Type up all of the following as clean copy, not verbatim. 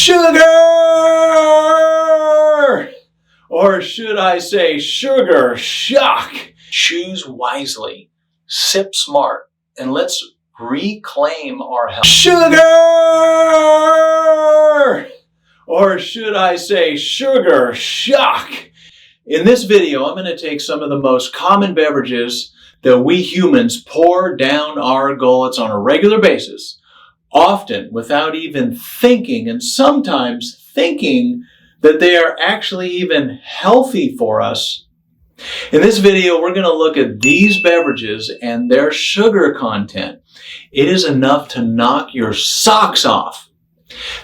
Sugar! Or should I say sugar shock? Choose wisely, sip smart, and let's reclaim our health. Sugar! Or should I say sugar shock? In this video, I'm going to take some of the most common beverages that we humans pour down our gullets on a regular basis, often without even thinking, and sometimes thinking that they are actually even healthy for us. In this video, we're going to look at these beverages and their sugar content. It is enough to knock your socks off.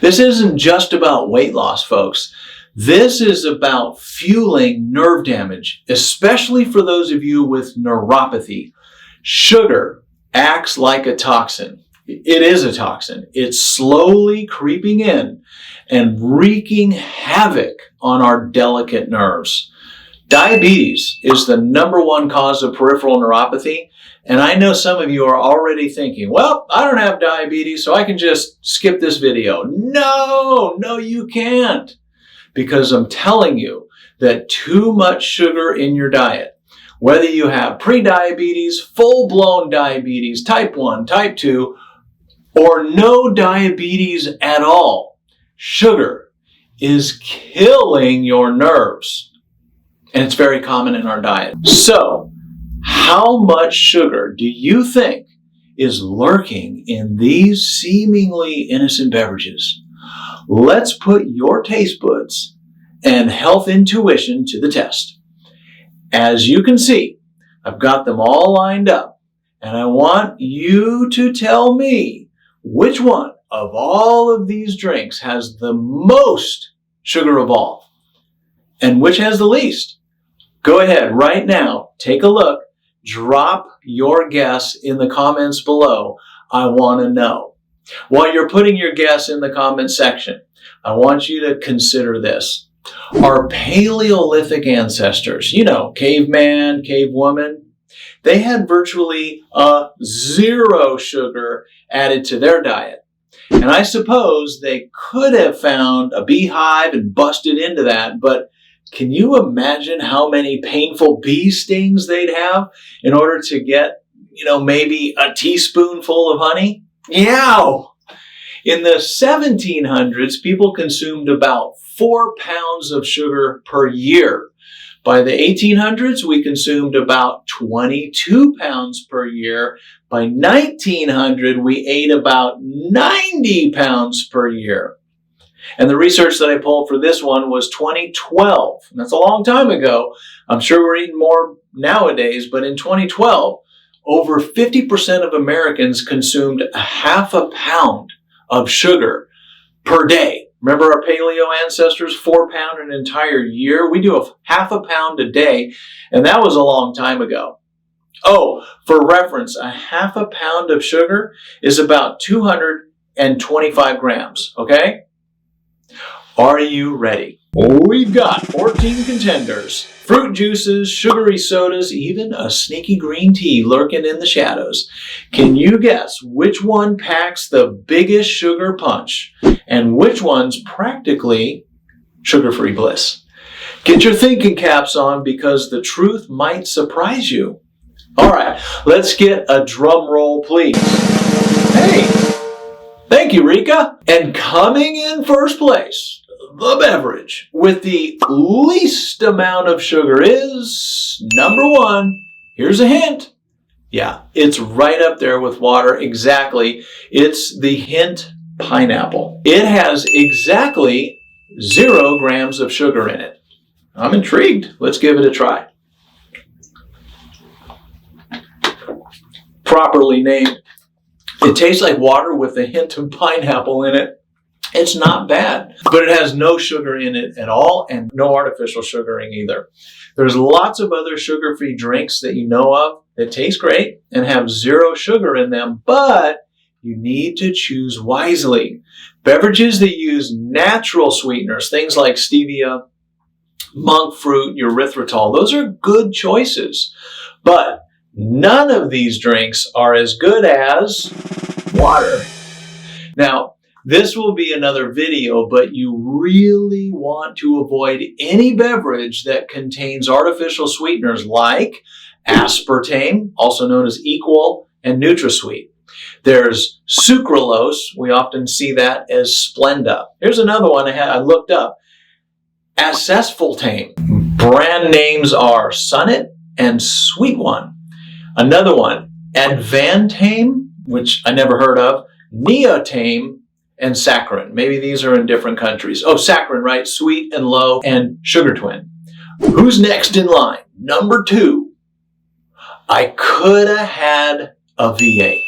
This isn't just about weight loss, folks. This is about fueling nerve damage, especially for those of you with neuropathy. Sugar acts like a toxin. It is a toxin. It's slowly creeping in and wreaking havoc on our delicate nerves. Diabetes is the #1 cause of peripheral neuropathy, and I know some of you are already thinking, well, I don't have diabetes, so I can just skip this video. No, you can't. Because I'm telling you that too much sugar in your diet, whether you have pre-diabetes, full-blown diabetes, type 1, type 2, or no diabetes at all, sugar is killing your nerves. And it's very common in our diet. So, how much sugar do you think is lurking in these seemingly innocent beverages? Let's put your taste buds and health intuition to the test. As you can see, I've got them all lined up, and I want you to tell me which one of all of these drinks has the most sugar of all, and which has the least. Go ahead right now, take a look, drop your guess in the comments below. I want to know. While you're putting your guess in the comment section, I want you to consider this. Our Paleolithic ancestors, caveman, cavewoman, they had virtually zero sugar added to their diet. And I suppose they could have found a beehive and busted into that, but can you imagine how many painful bee stings they'd have in order to get, maybe a teaspoonful of honey? Yow! In the 1700s, people consumed about 4 pounds of sugar per year. By the 1800s, we consumed about 22 pounds per year. By 1900, we ate about 90 pounds per year. And the research that I pulled for this one was 2012. That's a long time ago. I'm sure we're eating more nowadays, but in 2012, over 50% of Americans consumed a half a pound of sugar per day. Remember our paleo ancestors, 4 pounds an entire year? We do a half a pound a day, and that was a long time ago. Oh, for reference, a half a pound of sugar is about 225 grams, okay? Are you ready? We've got 14 contenders, fruit juices, sugary sodas, even a sneaky green tea lurking in the shadows. Can you guess which one packs the biggest sugar punch and which one's practically sugar-free bliss? Get your thinking caps on because the truth might surprise you. All right, let's get a drum roll, please. Hey, thank you, Rika. And coming in first place, the beverage with the least amount of sugar is #1. Here's a hint. Yeah, it's right up there with water. Exactly. It's the hint pineapple. It has exactly 0 grams of sugar in it. I'm intrigued. Let's give it a try. Properly named. It tastes like water with a hint of pineapple in it. It's not bad, but it has no sugar in it at all and no artificial sugaring either. There's lots of other sugar-free drinks that you know of that taste great and have 0 sugar in them, but you need to choose wisely. Beverages that use natural sweeteners, things like stevia, monk fruit, erythritol, those are good choices. But none of these drinks are as good as water. Now, This will be another video, but you really want to avoid any beverage that contains artificial sweeteners like aspartame, also known as Equal, and NutraSweet. There's sucralose. We often see that as Splenda. Here's another one I looked up. Aspartame. Brand names are Sunnit and Sweet One. Another one, Advantame, which I never heard of, Neotame, and Saccharin. Maybe these are in different countries. Oh, Saccharin, right? Sweet and low, and Sugar Twin. Who's next in line? Number 2. I could have had a V8.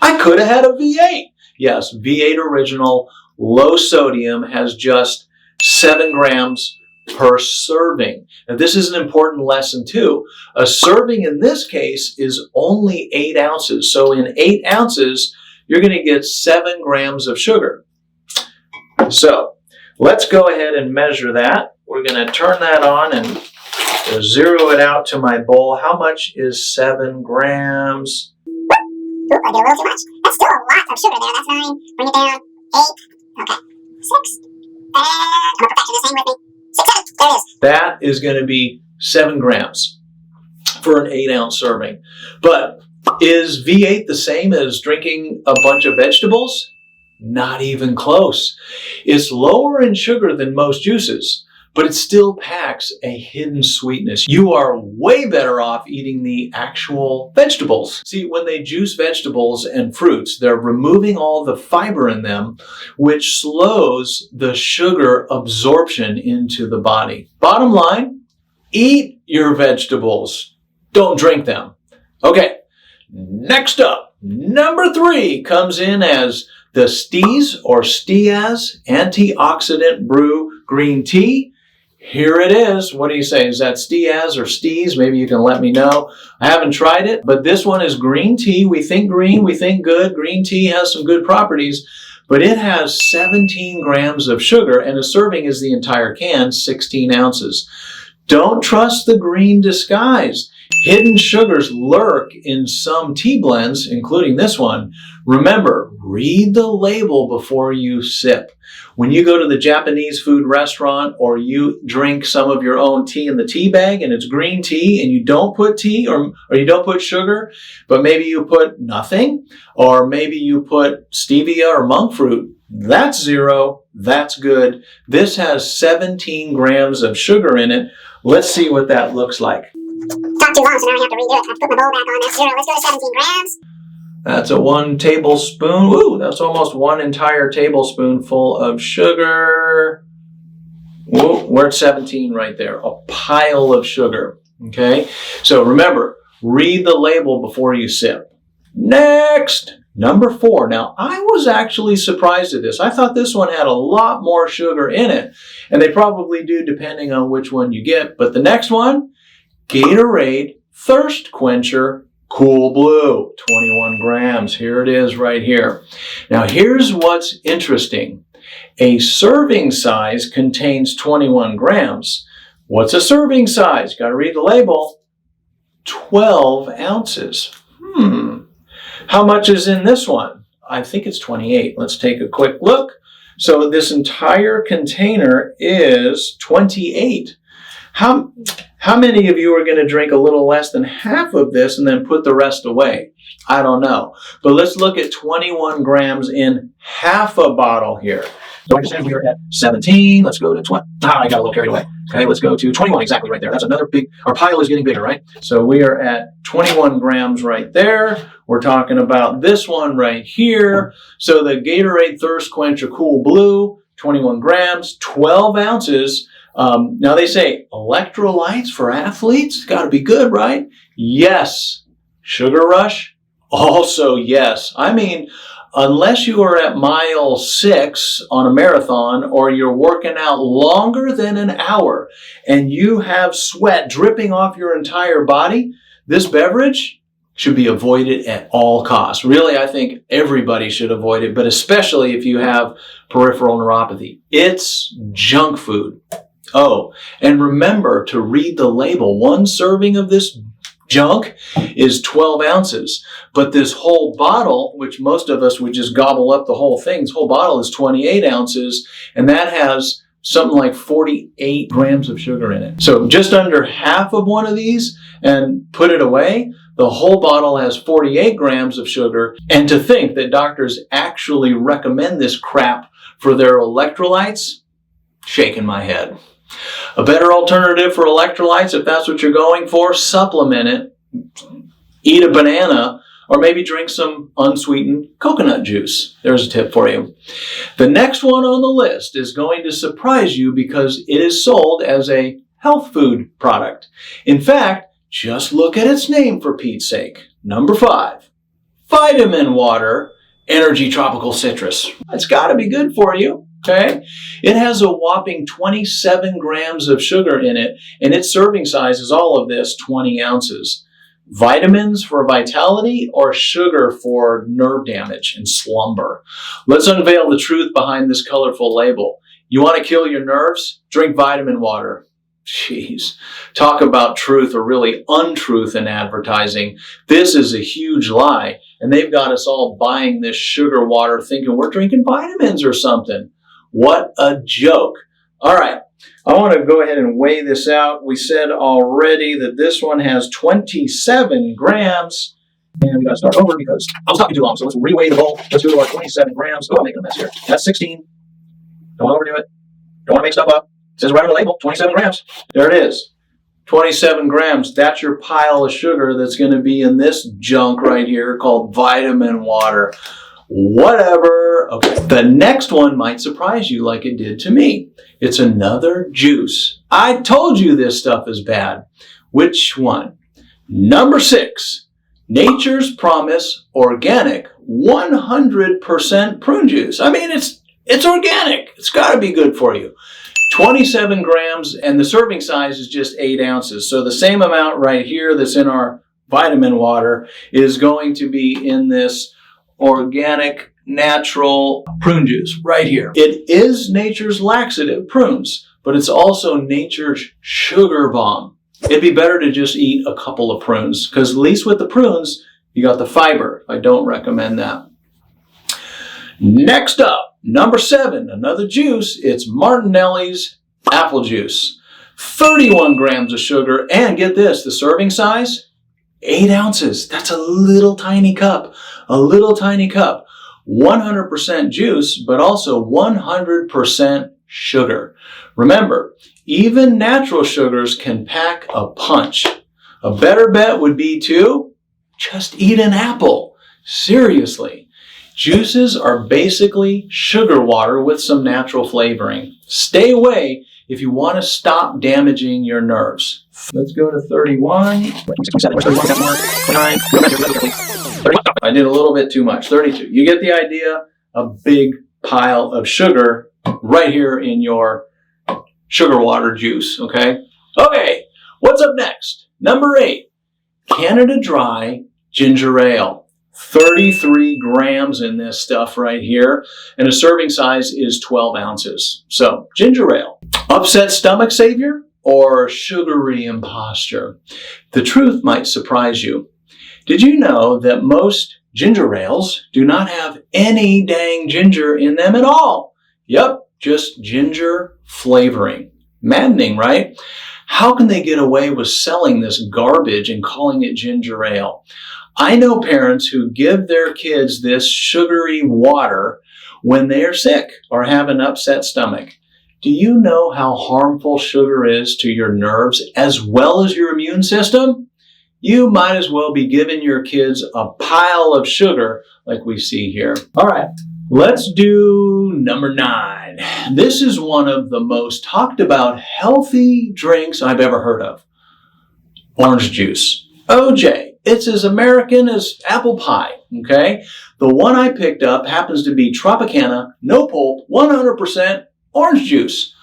I could have had a V8. Yes, V8 Original, low sodium, has just 7 grams per serving. Now, this is an important lesson too. A serving in this case is only 8 ounces. So in 8 ounces, you're going to get 7 grams of sugar. So let's go ahead and measure that. We're going to turn that on and zero it out to my bowl. How much is 7 grams? Oop, I did a little too much. That's still a lot of sugar there. That's 9. Bring it down. 8. Okay. 6. I'm a perfectionist. Hang with me. 6, 7. There it is. That is going to be 7 grams for an 8-ounce serving. But is V8 the same as drinking a bunch of vegetables? Not even close. It's lower in sugar than most juices, but it still packs a hidden sweetness. You are way better off eating the actual vegetables. See, when they juice vegetables and fruits, they're removing all the fiber in them, which slows the sugar absorption into the body. Bottom line, eat your vegetables. Don't drink them. Okay. Next up, number 3 comes in as the Steaz or Stiaz Antioxidant Brew Green Tea. Here it is. What do you say? Is that Stiaz or Steaz? Maybe you can let me know. I haven't tried it, but this one is green tea. We think green, we think good. Green tea has some good properties, but it has 17 grams of sugar, and a serving is the entire can, 16 ounces. Don't trust the green disguise. Hidden sugars lurk in some tea blends, including this one. Remember, read the label before you sip. When you go to the Japanese food restaurant or you drink some of your own tea in the tea bag and it's green tea and you don't put tea or you don't put sugar, but maybe you put nothing, or maybe you put stevia or monk fruit, that's 0. That's good. This has 17 grams of sugar in it. Let's see what that looks like. Talked too long, so now I have to redo it. I have to put my bowl back on. That's 0. Let's go to 17 grams. That's a 1 tablespoon. Ooh, that's almost 1 entire tablespoonful of sugar. Ooh, we're at 17 right there. A pile of sugar. Okay? So remember, read the label before you sip. Next, number 4. Now, I was actually surprised at this. I thought this one had a lot more sugar in it. And they probably do depending on which one you get. But the next one, Gatorade Thirst Quencher Cool Blue, 21 grams. Here it is right here. Now here's what's interesting. A serving size contains 21 grams. What's a serving size? Got to read the label. 12 ounces. How much is in this one? I think it's 28. Let's take a quick look. So this entire container is 28. How many of you are going to drink a little less than half of this and then put the rest away? I don't know. But let's look at 21 grams in half a bottle here. So like I said, we are at 17. Let's go to 20. I got a little carried away. Okay, let's go to 21 exactly right there. That's another big, our pile is getting bigger, right? So we are at 21 grams right there. We're talking about this one right here. So the Gatorade Thirst Quencher Cool Blue, 21 grams, 12 ounces. Now they say electrolytes for athletes, got to be good, right? Yes. Sugar rush? Also yes. I mean, unless you are at mile 6 on a marathon or you're working out longer than an hour and you have sweat dripping off your entire body, this beverage should be avoided at all costs. Really, I think everybody should avoid it, but especially if you have peripheral neuropathy. It's junk food. Oh, and remember to read the label. 1 serving of this junk is 12 ounces. But this whole bottle, which most of us would just gobble up the whole thing, this whole bottle is 28 ounces, and that has something like 48 grams of sugar in it. So just under half of one of these and put it away, the whole bottle has 48 grams of sugar. And to think that doctors actually recommend this crap for their electrolytes, shaking my head. A better alternative for electrolytes, if that's what you're going for, supplement it, eat a banana, or maybe drink some unsweetened coconut juice. There's a tip for you. The next one on the list is going to surprise you because it is sold as a health food product. In fact, just look at its name for Pete's sake. Number 5, vitamin water, energy tropical citrus. It's got to be good for you. Okay? It has a whopping 27 grams of sugar in it, and its serving size is all of this, 20 ounces. Vitamins for vitality or sugar for nerve damage and slumber? Let's unveil the truth behind this colorful label. You want to kill your nerves? Drink vitamin water. Jeez. Talk about truth or really untruth in advertising. This is a huge lie, and they've got us all buying this sugar water thinking we're drinking vitamins or something. What a joke. All right, I want to go ahead and weigh this out. We said already that this one has 27 grams. And we got to start over because I was talking too long, so let's reweigh the bowl. Let's do it about 27 grams. Oh, I'm making a mess here. That's 16. Don't want to overdo it. Don't want to make stuff up. It says right on the label, 27 grams. There it is. 27 grams. That's your pile of sugar that's going to be in this junk right here called vitamin water. Whatever. Okay. The next one might surprise you like it did to me. It's another juice. I told you this stuff is bad. Which one? Number 6, Nature's Promise Organic 100% prune juice. I mean, it's organic. It's got to be good for you. 27 grams, and the serving size is just 8 ounces. So the same amount right here that's in our vitamin water is going to be in this organic, natural prune juice right here. It is nature's laxative, prunes, but it's also nature's sugar bomb. It'd be better to just eat a couple of prunes, because at least with the prunes, you got the fiber. I don't recommend that. Next up, number 7, another juice. It's Martinelli's apple juice. 31 grams of sugar, and get this, the serving size, 8 ounces. That's a little tiny cup. A little tiny cup. 100% juice, but also 100% sugar. Remember, even natural sugars can pack a punch. A better bet would be to just eat an apple. Seriously. Juices are basically sugar water with some natural flavoring. Stay away if you want to stop damaging your nerves. Let's go to 31. I did a little bit too much. 32. You get the idea? A big pile of sugar right here in your sugar water juice, okay? Okay, what's up next? Number 8, Canada Dry Ginger Ale. 33 grams in this stuff right here, and a serving size is 12 ounces. So, ginger ale. Upset stomach savior or sugary imposter? The truth might surprise you. Did you know that most ginger ales do not have any dang ginger in them at all? Yep, just ginger flavoring. Maddening, right? How can they get away with selling this garbage and calling it ginger ale? I know parents who give their kids this sugary water when they are sick or have an upset stomach. Do you know how harmful sugar is to your nerves as well as your immune system? You might as well be giving your kids a pile of sugar like we see here. All right, let's do number 9. This is one of the most talked about healthy drinks I've ever heard of. Orange juice. OJ. It's as American as apple pie, okay? The one I picked up happens to be Tropicana, no pulp, 100% orange juice.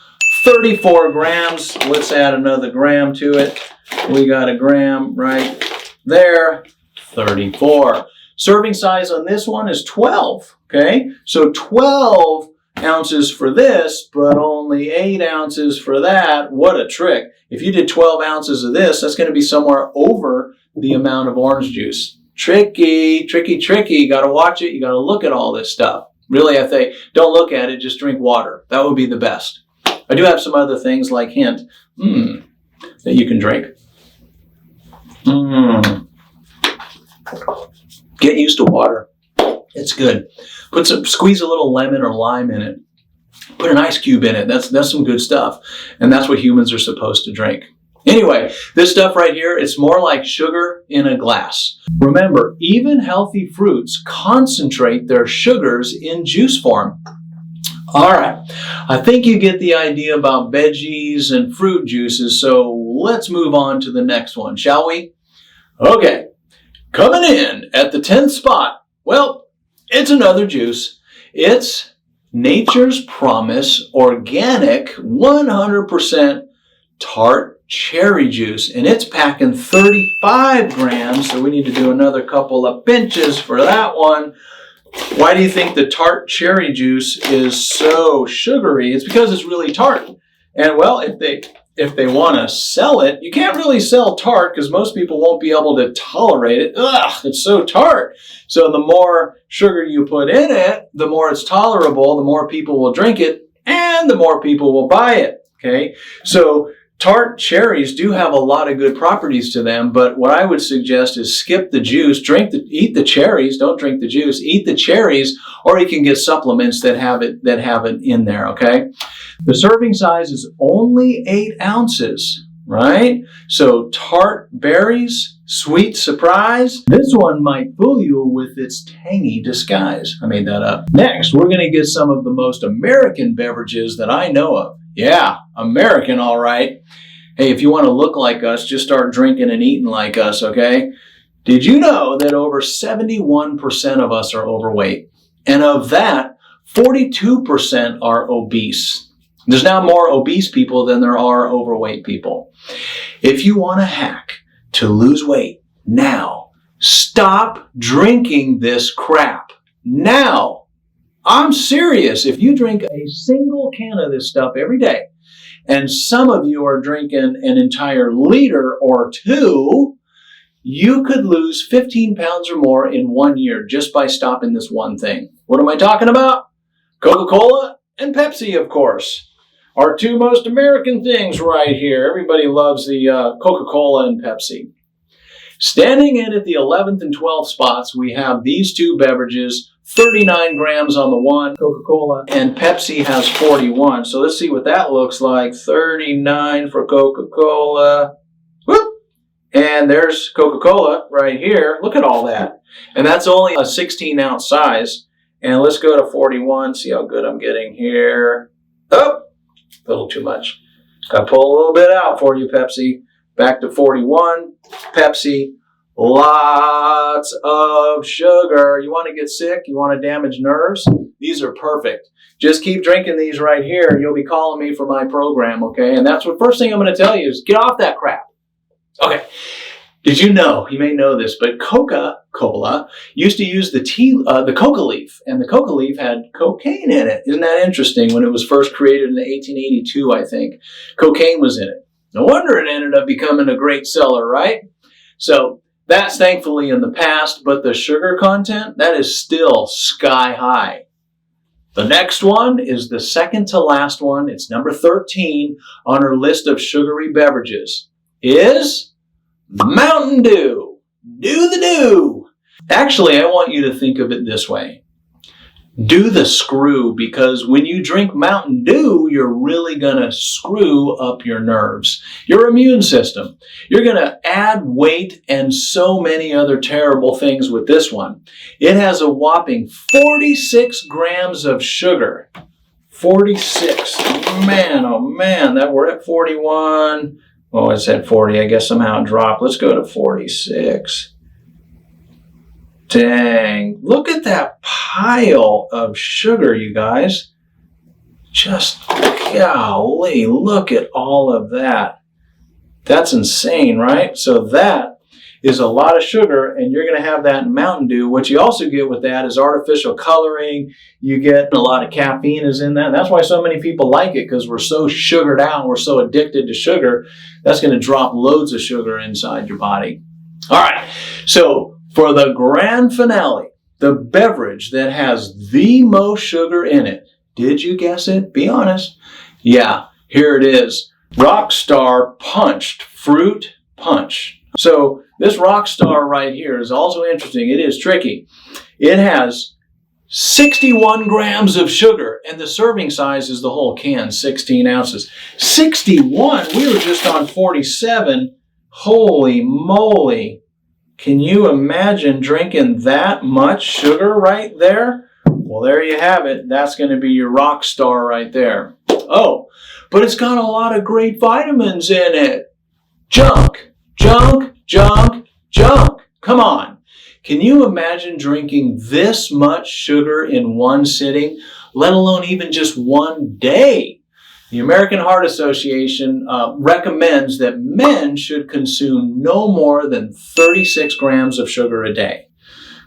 34 grams. Let's add another gram to it. We got a gram right there. 34. Serving size on this one is 12, okay? So 12 ounces for this, but only 8 ounces for that. What a trick. If you did 12 ounces of this, that's going to be somewhere over the amount of orange juice. Tricky, tricky, tricky. You got to watch it. You got to look at all this stuff. Really, I think, don't look at it. Just drink water. That would be the best. I do have some other things like hint that you can drink. Get used to water. It's good. Squeeze a little lemon or lime in it. Put an ice cube in it. That's some good stuff. And that's what humans are supposed to drink. Anyway, this stuff right here, it's more like sugar in a glass. Remember, even healthy fruits concentrate their sugars in juice form. All right, I think you get the idea about veggies and fruit juices, so let's move on to the next one, shall we? Okay, coming in at the 10th spot, well, it's another juice. It's Nature's Promise Organic 100% Tart cherry juice, and it's packing 35 grams, so we need to do another couple of pinches for that one. Why do you think the Tart cherry juice is so sugary? It's because it's really tart. And well, if they want to sell it, you can't really sell tart because most people won't be able to tolerate it. Ugh, it's so tart. So the more sugar you put in it, the more it's tolerable, the more people will drink it, and the more people will buy it. Okay, so Tart cherries do have a lot of good properties to them, but what I would suggest is skip the juice, eat the cherries, don't drink the juice, eat the cherries, or you can get supplements that have it in there, okay? The serving size is only 8 ounces, right? So Tart berries, sweet surprise. This one might fool you with its tangy disguise. I made that up. Next, we're going to get some of the most American beverages that I know of. Yeah, American, all right. Hey, if you want to look like us, just start drinking and eating like us, okay? Did you know that over 71% of us are overweight? And of that, 42% are obese. There's now more obese people than there are overweight people. If you want a hack to lose weight now, stop drinking this crap now. I'm serious. If you drink a single can of this stuff every day, and some of you are drinking an entire liter or 2, you could lose 15 pounds or more in 1 year just by stopping this one thing. What am I talking about? Coca-Cola and Pepsi, of course, are 2 most American things right here. Everybody loves the Coca-Cola and Pepsi. Standing in at the 11th and 12th spots, we have these 2 beverages, 39 grams on the one, Coca-Cola, and Pepsi has 41. So let's see what that looks like. 39 for Coca-Cola. Whoop! And there's Coca-Cola right here. Look at all that. And that's only a 16-ounce size. And let's go to 41, see how good I'm getting here. Oh, a little too much. Got to pull a little bit out for you, Pepsi. Back to 41, Pepsi. Lots of sugar. You want to get sick? You want to damage nerves? These are perfect. Just keep drinking these right here. You'll be calling me for my program, okay? And that's what first thing I'm going to tell you is get off that crap. Okay. Did you know, you may know this, but Coca-Cola used to use the coca leaf, and the coca leaf had cocaine in it. Isn't that interesting? When it was first created in 1882, I think, cocaine was in it. No wonder it ended up becoming a great seller, right? So that's thankfully in the past, but the sugar content, that is still sky high. The next one is the second to last one. It's number 13 on our list of sugary beverages. Is Mountain Dew. Do the do. Actually, I want you to think of it this way. Do the screw, because when you drink Mountain Dew, you're really going to screw up your nerves, your immune system. You're going to add weight and so many other terrible things with this one. It has a whopping 46 grams of sugar. 46. Man, oh man, that we're at 41. Oh, I said 40. I guess somehow it dropped. Let's go to 46. Dang, look at that pile of sugar, you guys. Just, golly, look at all of that. That's insane, right? So that is a lot of sugar, and you're going to have that in Mountain Dew. What you also get with that is artificial coloring. You get a lot of caffeine is in that. That's why so many people like it, because we're so sugared out. We're so addicted to sugar. That's going to drop loads of sugar inside your body. All right, so for the grand finale, the beverage that has the most sugar in it, did you guess it? Be honest. Yeah, here it is. Rockstar Punched Fruit Punch. So this Rockstar right here is also interesting. It is tricky. It has 61 grams of sugar, and the serving size is the whole can, 16 ounces. 61? We were just on 47. Holy moly. Can you imagine drinking that much sugar right there? Well, there you have it. That's going to be your Rockstar right there. Oh, but it's got a lot of great vitamins in it. Junk, junk, junk, junk. Come on. Can you imagine drinking this much sugar in one sitting, let alone even just one day? The American Heart Association recommends that men should consume no more than 36 grams of sugar a day.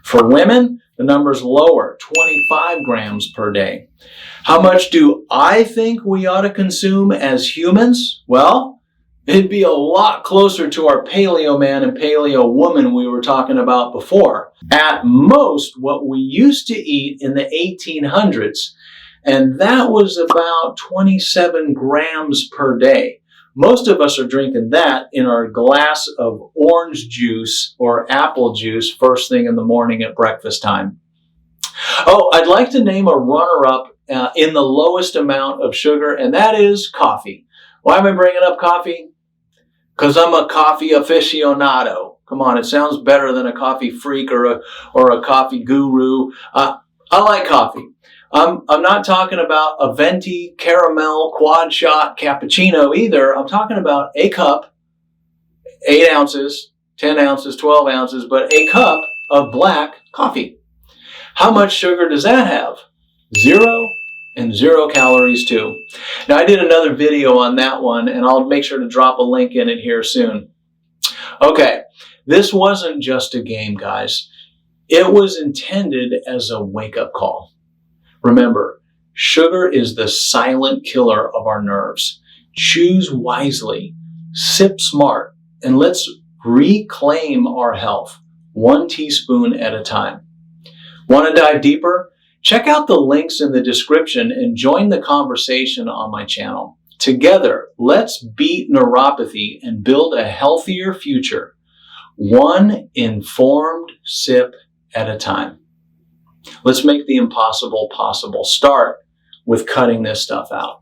For women, the number's lower, 25 grams per day. How much do I think we ought to consume as humans? Well, it'd be a lot closer to our paleo man and paleo woman we were talking about before. At most, what we used to eat in the 1800s, and that was about 27 grams per day. Most of us are drinking that in our glass of orange juice or apple juice first thing in the morning at breakfast time. Oh, I'd like to name a runner-up in the lowest amount of sugar, and that is coffee. Why am I bringing up coffee? Because I'm a coffee aficionado. Come on, it sounds better than a coffee freak or a coffee guru. I like coffee. I'm not talking about a venti, caramel, quad shot cappuccino either. I'm talking about a cup, 8 ounces, 10 ounces, 12 ounces, but a cup of black coffee. How much sugar does that have? 0 and 0 calories too. Now I did another video on that one, and I'll make sure to drop a link in it here soon. Okay, this wasn't just a game, guys. It was intended as a wake-up call. Remember, sugar is the silent killer of our nerves. Choose wisely, sip smart, and let's reclaim our health, 1 teaspoon at a time. Want to dive deeper? Check out the links in the description and join the conversation on my channel. Together, let's beat neuropathy and build a healthier future, 1 informed sip at a time. Let's make the impossible possible. Start with cutting this stuff out.